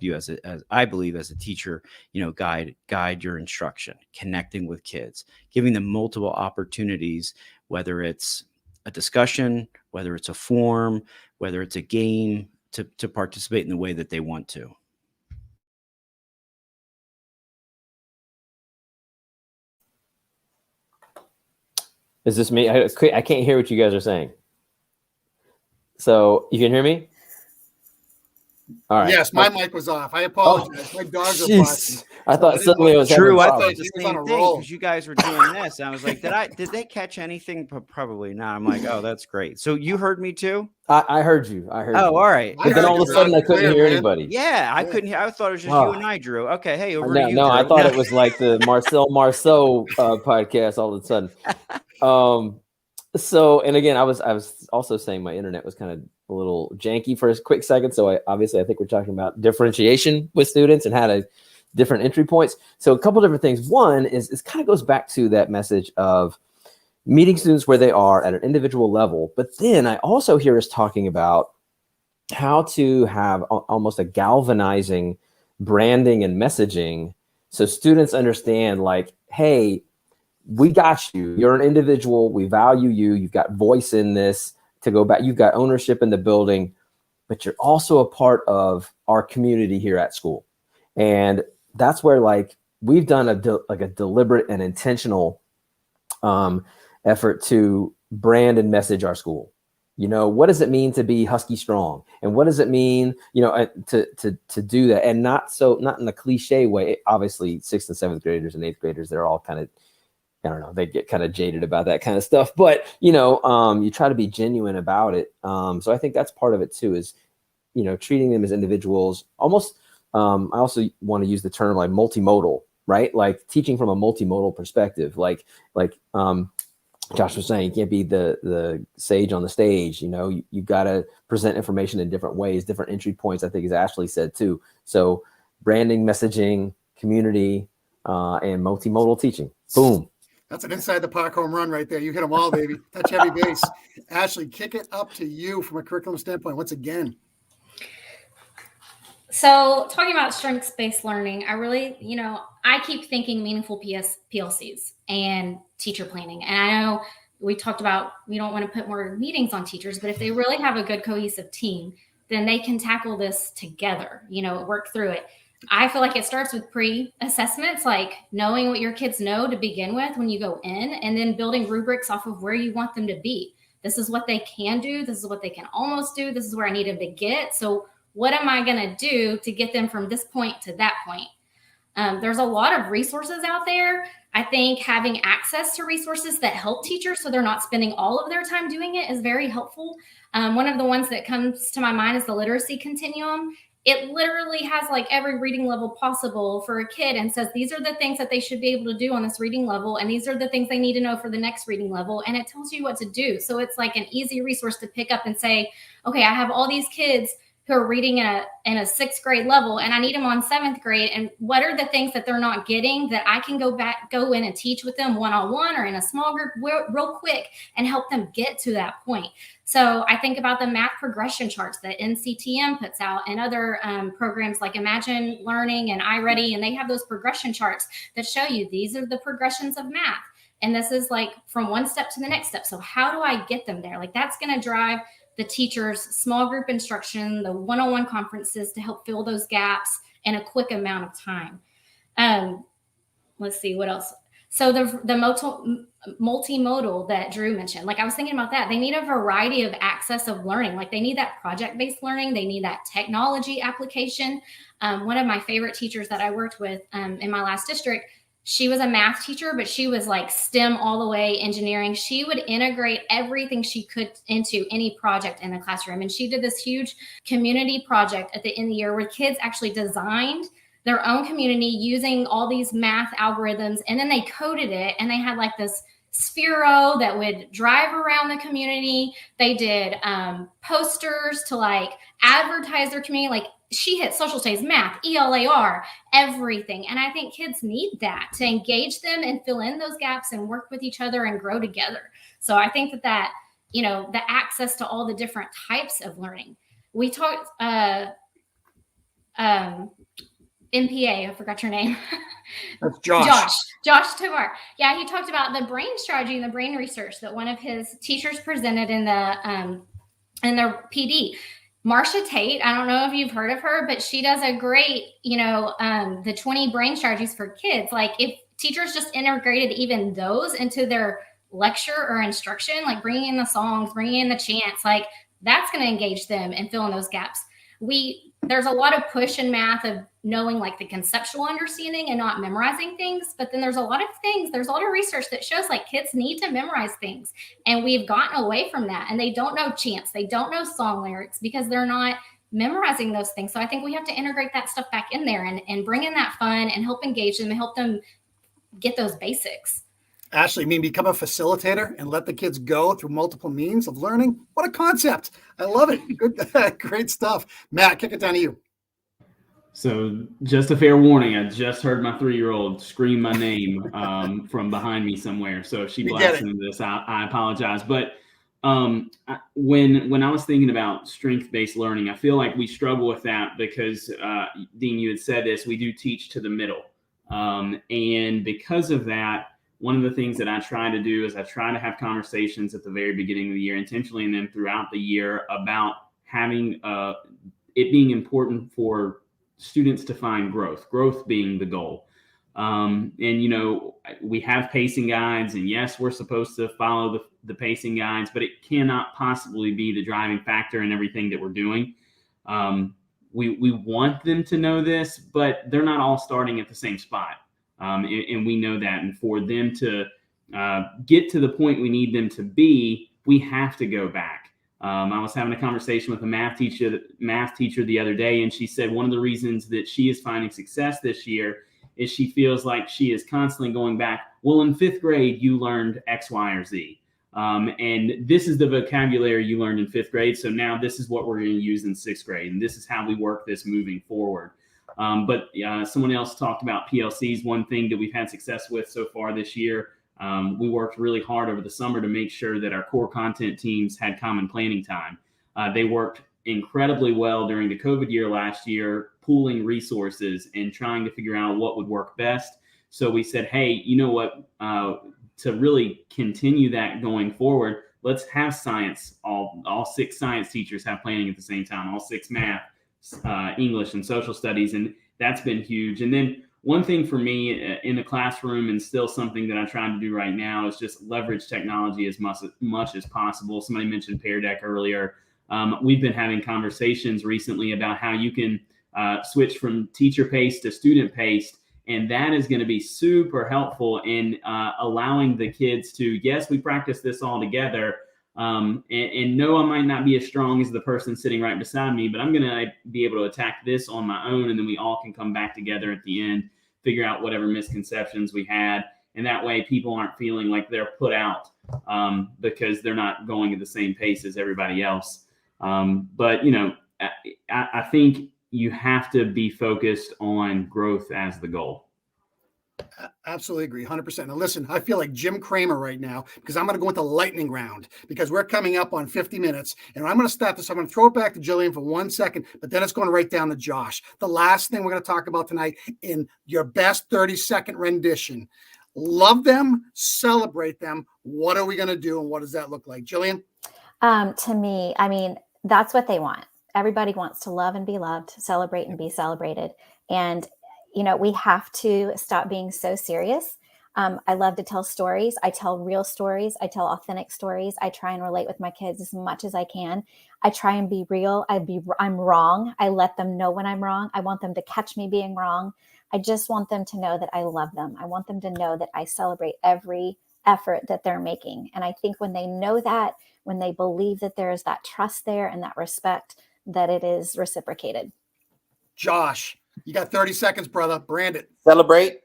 you as I believe as a teacher, guide your instruction, connecting with kids, giving them multiple opportunities, whether it's a discussion, whether it's a form, whether it's a game, to participate in the way that they want to. Is this me? I can't hear what you guys are saying. So you can hear me? All right. Yes, my mic was off. I apologize. My dogs are barking. I thought suddenly it was true. I having thought the same thing because you guys were doing this. And I was like, did they catch anything? Probably not. I'm like, oh, that's great. So you heard me too? I heard you. I heard you. Oh, all right. But then all of a sudden I couldn't hear anybody. Yeah, I couldn't hear. I thought it was just you and I, Drew. Okay, hey, over to you. No, Drew. I thought it was like the Marcel Marceau podcast all of a sudden. So, and again, I was also saying my internet was kind of a little janky for a quick second. So I think we're talking about differentiation with students and how to different entry points. So a couple different things. One is kind of goes back to that message of meeting students where they are at an individual level. But then I also hear us talking about how to have almost a galvanizing branding and messaging. So students understand like, hey, we got you. You're an individual. We value you. You've got voice in this. To go back, you've got ownership in the building, but you're also a part of our community here at school. And that's where like we've done a deliberate and intentional effort to brand and message our school. What does it mean to be Husky strong? And what does it mean, to do that? And not in a cliche way. Obviously, 6th and 7th graders and 8th graders, they're all kind of, I don't know, they get kind of jaded about that kind of stuff, but you try to be genuine about it. So I think that's part of it too, is, treating them as individuals. Almost, I also want to use the term like multimodal, right? Like teaching from a multimodal perspective, like Josh was saying, you can't be the sage on the stage. You've got to present information in different ways, different entry points, I think, as Ashley said too. So branding, messaging, community, and multimodal teaching. Boom. That's an inside the park home run right there. You hit them all, baby. Touch every base. Ashley, kick it up to you from a curriculum standpoint once again. So talking about strengths-based learning, I really, I keep thinking meaningful PLCs and teacher planning. And I know we talked about, we don't want to put more meetings on teachers, but if they really have a good cohesive team, then they can tackle this together, work through it. I feel like it starts with pre-assessments, like knowing what your kids know to begin with when you go in, and then building rubrics off of where you want them to be. This is what they can do. This is what they can almost do. This is where I need them to get. So what am I going to do to get them from this point to that point? There's a lot of resources out there. I think having access to resources that help teachers so they're not spending all of their time doing it is very helpful. One of the ones that comes to my mind is the literacy continuum. It literally has like every reading level possible for a kid and says, these are the things that they should be able to do on this reading level. And these are the things they need to know for the next reading level. And it tells you what to do. So it's like an easy resource to pick up and say, okay, I have all these kids who are reading in a 6th grade level and I need them on 7th grade. And what are the things that they're not getting that I can go in and teach with them one-on-one or in a small group real quick and help them get to that point. So I think about the math progression charts that NCTM puts out and other programs like Imagine Learning and iReady, and they have those progression charts that show you these are the progressions of math. And this is like from one step to the next step. So how do I get them there? Like that's going to drive the teachers' small group instruction, the one-on-one conferences to help fill those gaps in a quick amount of time. Let's see what else. So the multimodal that Drew mentioned, like I was thinking about that. They need a variety of access of learning. Like they need that project-based learning. They need that technology application. One of my favorite teachers that I worked with in my last district, she was a math teacher, but she was like STEM all the way, engineering. She would integrate everything she could into any project in the classroom. And she did this huge community project at the end of the year where kids actually designed their own community using all these math algorithms. And then they coded it, and they had like this Sphero that would drive around the community. They did posters to like advertise their community. Like she hit social studies, math, ELAR, everything. And I think kids need that to engage them and fill in those gaps and work with each other and grow together. So I think that, you know, the access to all the different types of learning. We talked, MPA, I forgot your name. That's Josh. Josh Tovar. Yeah, he talked about the brain strategy and the brain research that one of his teachers presented in the PD. Marcia Tate, I don't know if you've heard of her, but she does a great, you know, the 20 brain strategies for kids. Like if teachers just integrated even those into their lecture or instruction, like bringing in the songs, bringing in the chants, like that's going to engage them and fill in those gaps. There's a lot of push in math of knowing like the conceptual understanding and not memorizing things. But then there's a lot of research that shows like kids need to memorize things. And we've gotten away from that. And they don't know chants. They don't know song lyrics because they're not memorizing those things. So I think we have to integrate that stuff back in there and bring in that fun and help engage them and help them get those basics. Ashley, become a facilitator and let the kids go through multiple means of learning. What a concept. I love it. Good, great stuff. Matt, kick it down to you. So just a fair warning, I just heard my 3-year-old scream my name from behind me somewhere. So if she blasts into this, I apologize. But when I was thinking about strength-based learning, I feel like we struggle with that because, Dean, you had said this, we do teach to the middle. And because of that, one of the things that I try to do is I try to have conversations at the very beginning of the year intentionally and then throughout the year about having it being important for students to find growth being the goal. And, you know, we have pacing guides, and yes, we're supposed to follow the pacing guides, but it cannot possibly be the driving factor in everything that we're doing. We want them to know this, but they're not all starting at the same spot. And we know that. And for them to get to the point we need them to be, we have to go back. I was having a conversation with a math teacher the other day, and she said one of the reasons that she is finding success this year is she feels like she is constantly going back. Well, in 5th grade, you learned X, Y, or Z. And this is the vocabulary you learned in 5th grade. So now this is what we're going to use in 6th grade. And this is how we work this moving forward. But someone else talked about PLCs. One thing that we've had success with so far this year, we worked really hard over the summer to make sure that our core content teams had common planning time. They worked incredibly well during the COVID year last year, pooling resources and trying to figure out what would work best. So we said, hey, you know what, to really continue that going forward, let's have science. All 6 science teachers have planning at the same time, all 6 math, English and social studies. And that's been huge. And then one thing for me in the classroom, and still something that I'm trying to do right now, is just leverage technology as much as possible. Somebody mentioned Pear Deck earlier. We've been having conversations recently about how you can switch from teacher paced to student paced. And that is going to be super helpful in allowing the kids to, yes, we practice this all together. And no, I might not be as strong as the person sitting right beside me, but I'm going to be able to attack this on my own. And then we all can come back together at the end, figure out whatever misconceptions we had. And that way people aren't feeling like they're put out because they're not going at the same pace as everybody else. But, you know, I think you have to be focused on growth as the goal. Absolutely agree, 100%. Now, listen, I feel like Jim Cramer right now because I'm going to go into lightning round because we're coming up on 50 minutes. And I'm going to stop this. I'm going to throw it back to Jillian for 1 second, but then it's going right down to Josh. The last thing we're going to talk about tonight in your best 30-second rendition. Love them, celebrate them. What are we going to do, and what does that look like? Jillian? To me, I mean, that's what they want. Everybody wants to love and be loved, celebrate and be celebrated. And, you know, we have to stop being so serious. I love to tell stories. I tell real stories. I tell authentic stories. I try and relate with my kids as much as I can. I try and be real. I'm wrong. I let them know when I'm wrong. I want them to catch me being wrong. I just want them to know that I love them. I want them to know that I celebrate every effort that they're making. And I think when they know that, when they believe that there is that trust there and that respect, that it is reciprocated. Josh, you got 30 seconds, brother. Brand it. Celebrate,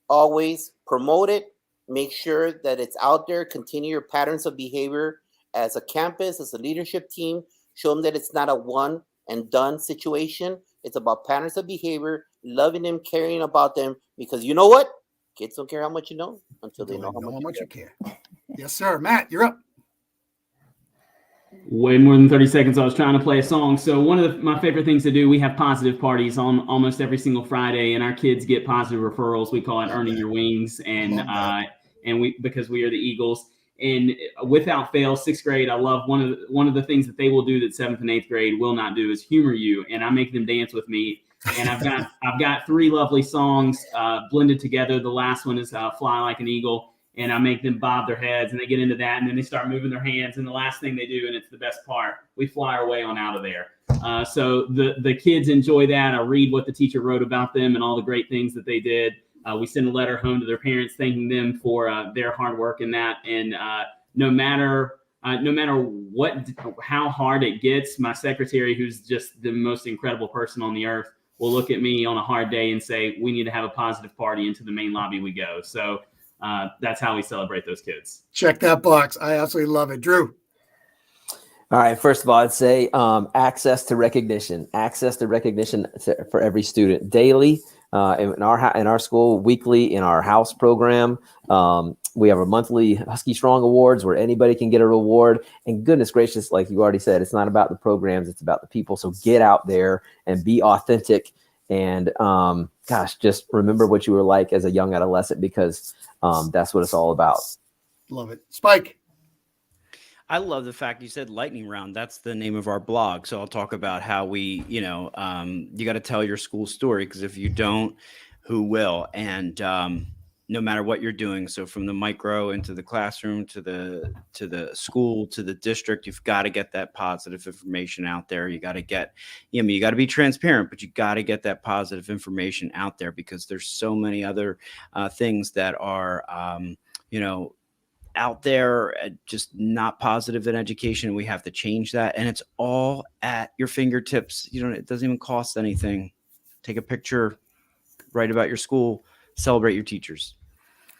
always promote it, make sure that it's out there, continue your patterns of behavior as a campus, as a leadership team, show them that it's not a one and done situation. It's about patterns of behavior, loving them, caring about them, because you know what? Kids don't care how much you know until they know how much you care. Yes, sir. Matt, you're up. Way more than 30 seconds. I was trying to play a song. So one of my favorite things to do, we have positive parties on almost every single Friday, and our kids get positive referrals. We call it earning your wings, and because we are the Eagles. And without fail, sixth grade, I love one of the things that they will do that seventh and eighth grade will not do is humor you, and I make them dance with me. And I've got 3 lovely songs blended together. The last one is "Fly Like an Eagle." And I make them bob their heads, and they get into that, and then they start moving their hands. And the last thing they do, and it's the best part, we fly our way on out of there. So the kids enjoy that. I read what the teacher wrote about them and all the great things that they did. We send a letter home to their parents thanking them for their hard work in that. And no matter how hard it gets, my secretary, who's just the most incredible person on the earth, will look at me on a hard day and say, "We need to have a positive party." Into the main lobby we go. So that's how we celebrate those kids. Check that box. I absolutely love it. Drew. All right. First of all, I'd say access to recognition for every student daily in our school, weekly in our house program. We have our monthly Husky Strong Awards where anybody can get a reward. And goodness gracious, like you already said, it's not about the programs, it's about the people. So get out there and be authentic. And just remember what you were like as a young adolescent, because that's what it's all about. Love it. Spike. I love the fact you said lightning round. That's the name of our blog. So I'll talk about how we, you got to tell your school story, because if you don't, who will? And no matter what you're doing, so from the micro into the classroom to the school to the district, you've got to get that positive information out there. You got to get, you got to be transparent, but you got to get that positive information out there, because there's so many other things that are, out there just not positive in education. We have to change that, and it's all at your fingertips. It doesn't even cost anything. Take a picture, write about your school, celebrate your teachers.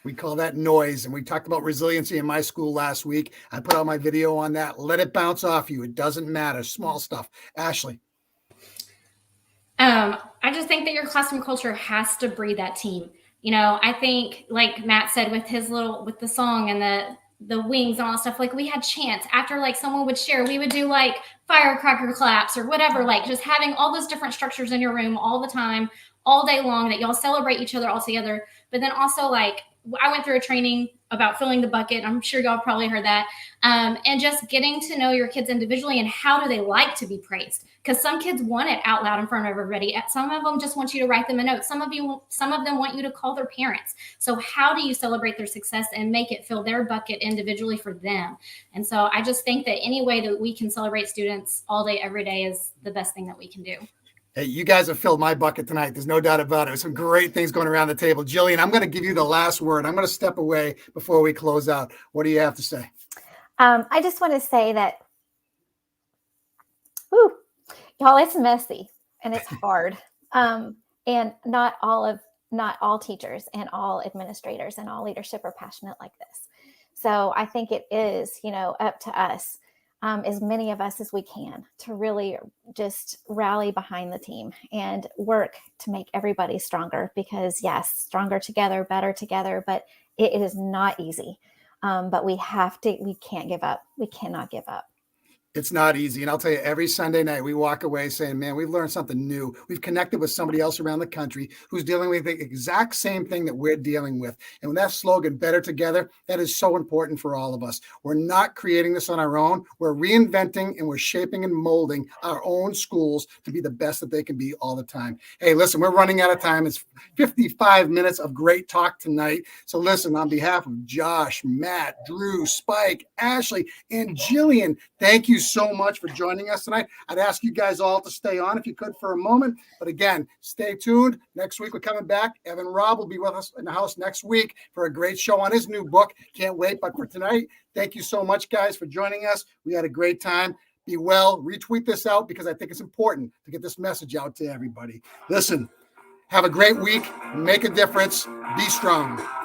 We call that noise. And we talked about resiliency in my school last week. I put out my video on that. Let it bounce off you. It doesn't matter. Small stuff. Ashley. I just think that your classroom culture has to breed that team. I think, like Matt said, with the song and the wings and all that stuff, like we had chants after, like someone would share, we would do like firecracker claps or whatever, like just having all those different structures in your room all the time, all day long, that y'all celebrate each other all together. But then also, like, I went through a training about filling the bucket. I'm sure y'all probably heard that. And just getting to know your kids individually and how do they like to be praised. Because some kids want it out loud in front of everybody. Some of them just want you to write them a note. Some of them want you to call their parents. So how do you celebrate their success and make it fill their bucket individually for them? And so I just think that any way that we can celebrate students all day, every day is the best thing that we can do. Hey, you guys have filled my bucket tonight. There's no doubt about it. There's some great things going around the table. Jillian, I'm going to give you the last word. I'm going to step away before we close out. What do you have to say? I just want to say that, y'all, it's messy and it's hard. And not all teachers and all administrators and all leadership are passionate like this. So I think it is, up to us, as many of us as we can, to really just rally behind the team and work to make everybody stronger, because yes, stronger together, better together, but it is not easy. But we can't give up. We cannot give up. It's not easy. And I'll tell you, every Sunday night we walk away saying, man, we've learned something new. We've connected with somebody else around the country who's dealing with the exact same thing that we're dealing with. And when that slogan, better together, that is so important for all of us. We're not creating this on our own. We're reinventing and we're shaping and molding our own schools to be the best that they can be all the time. Hey, listen, we're running out of time. It's 55 minutes of great talk tonight. So listen, on behalf of Josh, Matt, Drew, Spike, Ashley, and Jillian, thank you so much for joining us tonight. I'd ask you guys all to stay on if you could for a moment. But again, stay tuned. Next week, we're coming back. Evan Robb will be with us in the house next week for a great show on his new book. Can't wait. But for tonight, thank you so much, guys, for joining us. We had a great time. Be well. Retweet this out because I think it's important to get this message out to everybody. Listen, have a great week. Make a difference. Be strong.